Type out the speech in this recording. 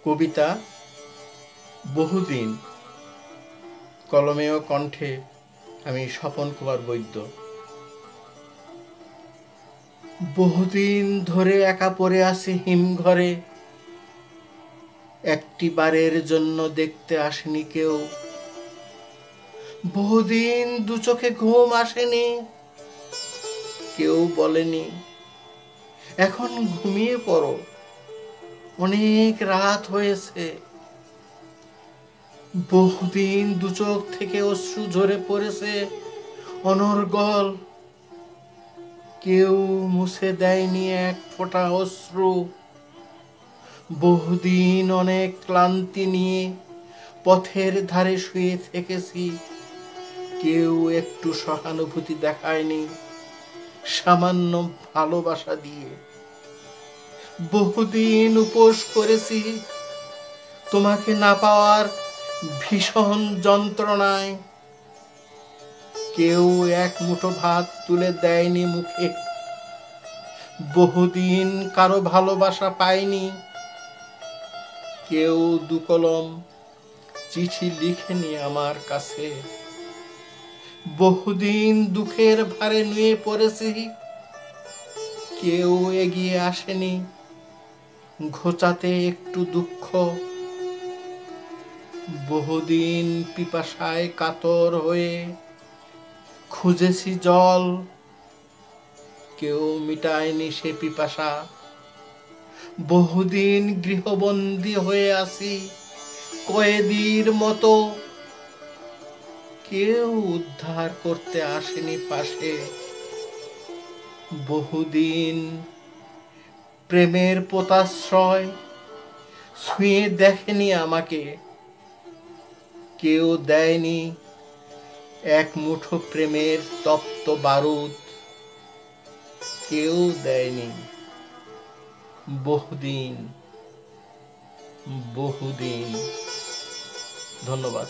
কবিতা বহুদিন, কলমে ও কণ্ঠে আমি স্বপন কুমার বৈদ্য। বহুদিন ধরে একা পড়ে আছি হিমঘরে, একটি বারের জন্য দেখতে আসেনি কেউ। বহুদিন দু চোখে ঘুম আসেনি, কেউ বলেনি এখন ঘুমিয়ে পড়ো, অনেক রাত হয়েছে। বহুদিন দু চোখ থেকে অশ্রু ঝরে পড়েছে অনর্গল, কেউ মুছে দেয়নি এক ফোঁটা অশ্রু। বহুদিন অনেক ক্লান্তি নিয়ে পথের ধারে শুয়ে থেকেছি, কেউ একটু সহানুভূতি দেখায়নি সামান্য ভালোবাসা দিয়ে। বহুদিন উপোস করেছি তোমাকে না পাওয়ার ভীষণ যন্ত্রণায়, কেউ এক মুঠো ভাত তুলে দেয়নি মুখে। বহুদিন কারো ভালোবাসা পাইনি, কেউ দু কলম চিঠি লিখেনি আমার কাছে। বহুদিন দুঃখের ভারে নুয়ে পড়েছি, কেউ এগিয়ে আসেনি ঘোচাতে একটু দুঃখ। বহুদিন পিপাসায় কাতর হয়ে খুঁজেছি জল, কেউ মিটায়নি সে পিপাসা। বহুদিন গৃহবন্দী হয়ে আছি কয়েদির মতো, কেউ উদ্ধার করতে আসেনি পাশে। বহুদিন প্রেমের পোতাশ্রয় ছুঁয়ে দেখেনি আমাকে, কেউ দেয়নি এক মুঠো প্রেমের তপ্ত বারুদ, কেউ দেয়নি। বহুদিন বহুদিন। ধন্যবাদ।